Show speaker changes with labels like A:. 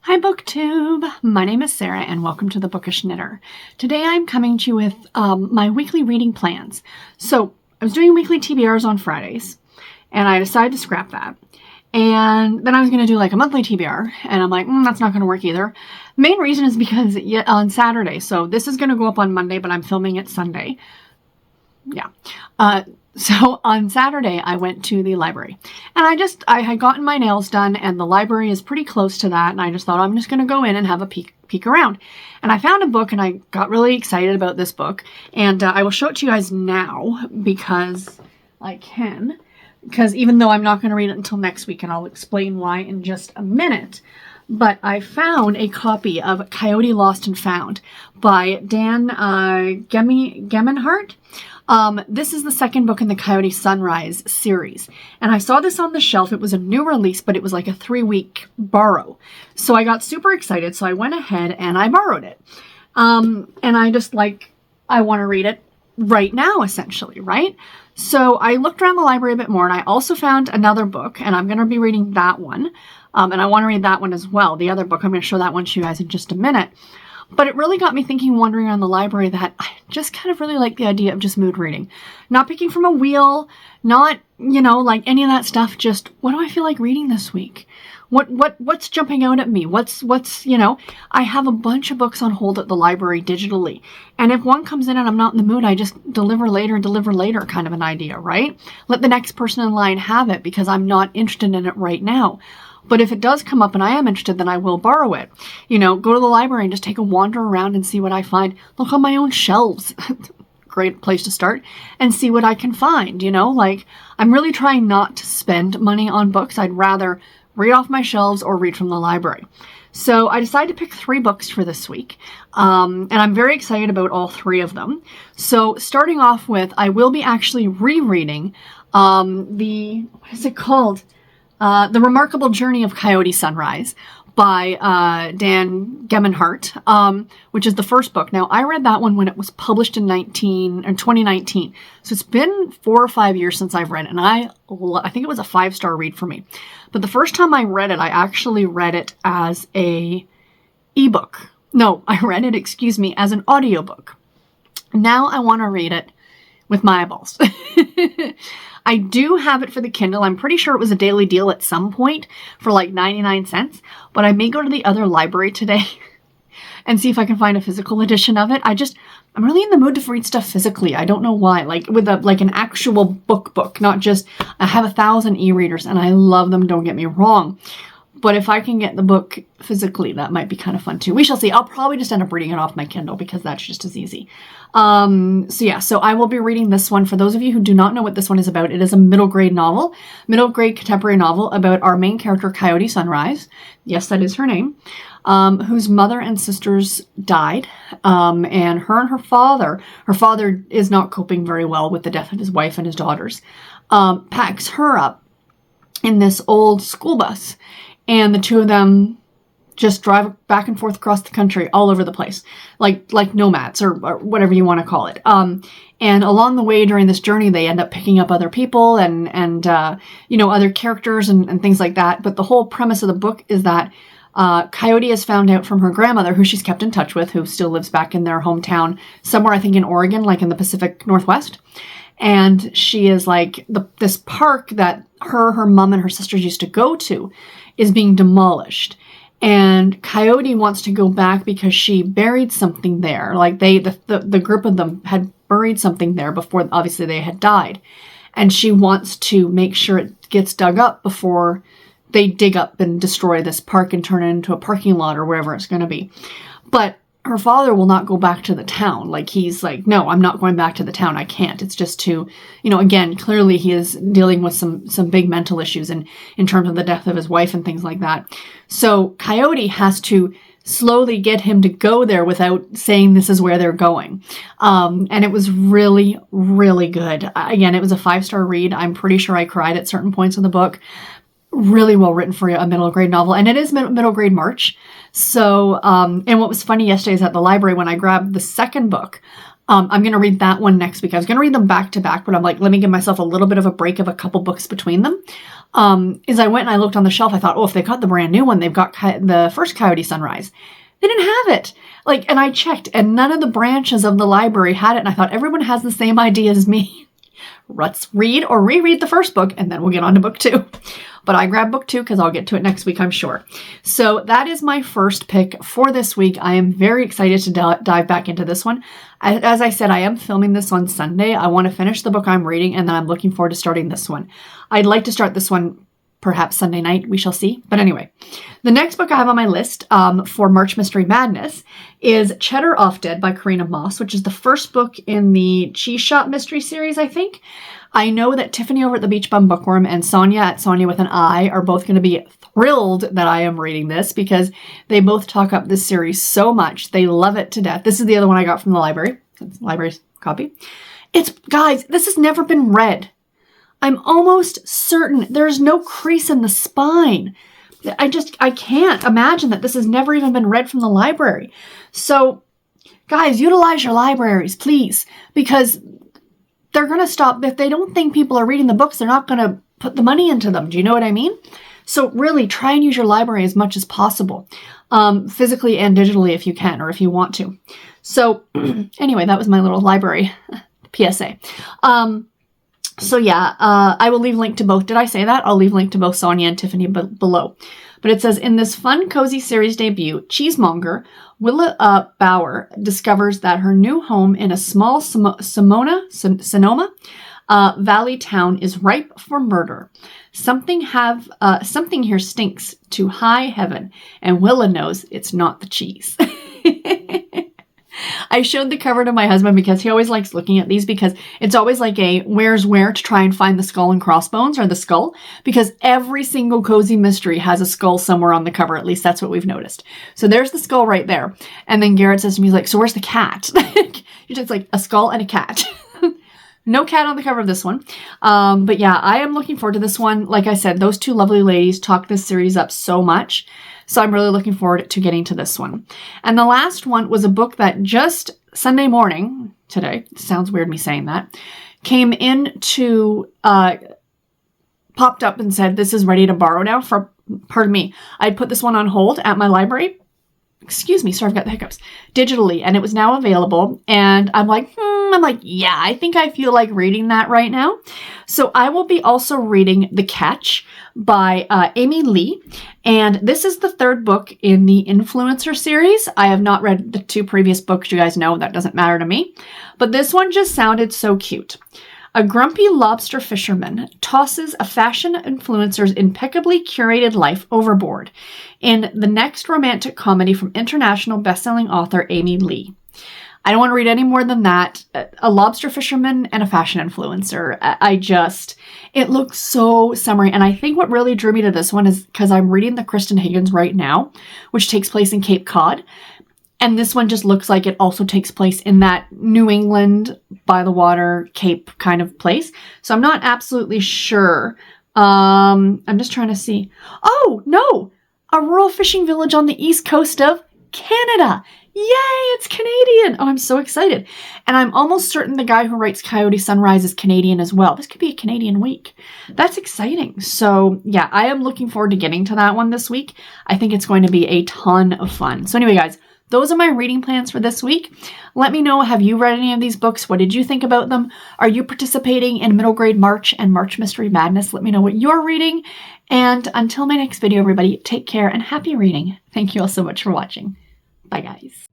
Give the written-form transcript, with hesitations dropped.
A: Hi BookTube! My name is Sarah and welcome to the Bookish Knitter. Today I'm coming to you with my weekly reading plans. So I was doing weekly TBRs on Fridays and I decided to scrap that. And then I was going to do like a monthly TBR and I'm like, that's not going to work either. Main reason is because on Saturday, so this is going to go up on Monday, but I'm filming it Sunday. Yeah. So on Saturday, I went to the library and I had gotten my nails done and the library is pretty close to that. And I just thought I'm just going to go in and have a peek around. And I found a book and I got really excited about this book. And I will show it to you guys now because I can. Because even though I'm not going to read it until next week and I'll explain why in just a minute. But I found a copy of Coyote Lost and Found by Dan Gemmenhart. This is the second book in the Coyote Sunrise series. And I saw this on the shelf. It was a new release, but it was like a 3-week borrow. So I got super excited. So I went ahead and I borrowed it. And I just I want to read it right now, essentially, right? So I looked around the library a bit more and I also found another book and I'm going to be reading that one. And I want to read that one as well. The other book, I'm going to show that one to you guys in just a minute. But it really got me thinking, wandering around the library, that I just kind of really like the idea of just mood reading. Not picking from a wheel, not, like any of that stuff. Just, what do I feel like reading this week? What's jumping out at me? What's, I have a bunch of books on hold at the library digitally. And if one comes in and I'm not in the mood, I just deliver later kind of an idea, right? Let the next person in line have it because I'm not interested in it right now. But if it does come up and I am interested, then I will borrow it. Go to the library and just take a wander around and see what I find. Look on my own shelves. Great place to start. And see what I can find, I'm really trying not to spend money on books. I'd rather read off my shelves or read from the library. So I decided to pick 3 books for this week. And I'm very excited about all 3 of them. So starting off with, I will be actually rereading what is it called? The Remarkable Journey of Coyote Sunrise by Dan Gemmenhart, which is the first book. Now, I read that one when it was published in 2019. So it's been 4 or 5 years since I've read it, and I think it was a 5-star read for me. But the first time I read it, I actually read it as a ebook. No, I read it, as an audiobook. Now I want to read it with my eyeballs. I do have it for the Kindle. I'm pretty sure it was a daily deal at some point for like 99 cents, but I may go to the other library today and see if I can find a physical edition of it. I'm really in the mood to read stuff physically. I don't know why, with an actual book, not just, I have 1,000 e-readers and I love them, don't get me wrong. But if I can get the book physically, that might be kind of fun too. We shall see. I'll probably just end up reading it off my Kindle because that's just as easy. So I will be reading this one. For those of you who do not know what this one is about, it is a middle grade contemporary novel about our main character, Coyote Sunrise. Yes, that is her name. Whose mother and sisters died. And her father is not coping very well with the death of his wife and his daughters. Packs her up in this old school bus. And the two of them just drive back and forth across the country, all over the place, like nomads or whatever you want to call it. And along the way during this journey, they end up picking up other people and other characters and things like that. But the whole premise of the book is that Coyote has found out from her grandmother, who she's kept in touch with, who still lives back in their hometown, somewhere I think in Oregon, like in the Pacific Northwest. And she is this park that her mom and her sisters used to go to is being demolished. And Coyote wants to go back because she buried something there. The group of them had buried something there before, obviously, they had died. And she wants to make sure it gets dug up before they dig up and destroy this park and turn it into a parking lot or wherever it's going to be. But her father will not go back to the town. He's like, no, I'm not going back to the town. I can't. It's just too, again, clearly he is dealing with some big mental issues in terms of the death of his wife and things like that. So Coyote has to slowly get him to go there without saying this is where they're going. And it was really, really good. Again, it was a 5-star read. I'm pretty sure I cried at certain points in the book. Really well written for a middle grade novel. And it is middle grade March. So, and what was funny yesterday is at the library when I grabbed the second book, I'm going to read that one next week. I was going to read them back to back, but I'm like, let me give myself a little bit of a break of a couple books between them. is I went and I looked on the shelf. I thought, oh, if they got the brand new one, they've got the first Coyote Sunrise. They didn't have it. Like, and I checked, and none of the branches of the library had it. And I thought, everyone has the same idea as me. Let's read or reread the first book, and then we'll get on to book 2. But I grabbed book 2 because I'll get to it next week, I'm sure. So that is my first pick for this week. I am very excited to dive back into this one. As I said, I am filming this on Sunday. I want to finish the book I'm reading, and then I'm looking forward to starting this one. I'd like to start this one perhaps Sunday night. We shall see. But anyway, the next book I have on my list for March Mystery Madness is Cheddar Off Dead by Karina Moss, which is the first book in the Cheese Shop mystery series, I think. I know that Tiffany over at the Beach Bum Bookworm and Sonia at Sonia with an I are both going to be thrilled that I am reading this because they both talk up this series so much. They love it to death. This is the other one I got from the library. It's the library's copy. Guys, this has never been read. I'm almost certain there's no crease in the spine. I can't imagine that this has never even been read from the library. So, guys, utilize your libraries, please, because they're going to stop. If they don't think people are reading the books, they're not going to put the money into them. Do you know what I mean? So really try and use your library as much as possible, physically and digitally if you can, or if you want to. So anyway, that was my little library PSA. So yeah, I will leave link to both. Did I say that? I'll leave link to both Sonia and Tiffany below. But it says, in this fun, cozy series debut, cheesemonger Willa Bauer discovers that her new home in a small Sonoma Valley town is ripe for murder. Something here stinks to high heaven, and Willa knows it's not the cheese. I showed the cover to my husband because he always likes looking at these because it's always like a where's where to try and find the skull and crossbones or the skull, because every single cozy mystery has a skull somewhere on the cover. At least that's what we've noticed. So there's the skull right there. And then Garrett says to me, he's like, so where's the cat? It's like a skull and a cat. No cat on the cover of this one. But yeah, I am looking forward to this one. Like I said, those two lovely ladies talk this series up so much. So I'm really looking forward to getting to this one. And the last one was a book that just Sunday morning, today, sounds weird me saying that, came in to, popped up and said, this is ready to borrow now for, pardon me, I put this one on hold at my library. Excuse me, sorry, I've got the hiccups, digitally, and it was now available. And I'm like, yeah, I think I feel like reading that right now. So I will be also reading The Catch by Amy Lee. And this is the third book in the Influencer series. I have not read the 2 previous books. You guys know that doesn't matter to me. But this one just sounded so cute. A grumpy lobster fisherman tosses a fashion influencer's impeccably curated life overboard in the next romantic comedy from international bestselling author Amy Lee. I don't want to read any more than that. A lobster fisherman and a fashion influencer. It looks so summery. And I think what really drew me to this one is because I'm reading the Kristen Higgins right now, which takes place in Cape Cod. And this one just looks like it also takes place in that New England, by the water, Cape kind of place. So I'm not absolutely sure. I'm just trying to see. Oh, no! A rural fishing village on the east coast of Canada. Yay, it's Canadian. Oh, I'm so excited. And I'm almost certain the guy who writes Coyote Sunrise is Canadian as well. This could be a Canadian week. That's exciting. So yeah, I am looking forward to getting to that one this week. I think it's going to be a ton of fun. So anyway, guys, those are my reading plans for this week. Let me know, have you read any of these books? What did you think about them? Are you participating in Middle Grade March and March Mystery Madness? Let me know what you're reading. And until my next video, everybody, take care and happy reading. Thank you all so much for watching. Bye, guys.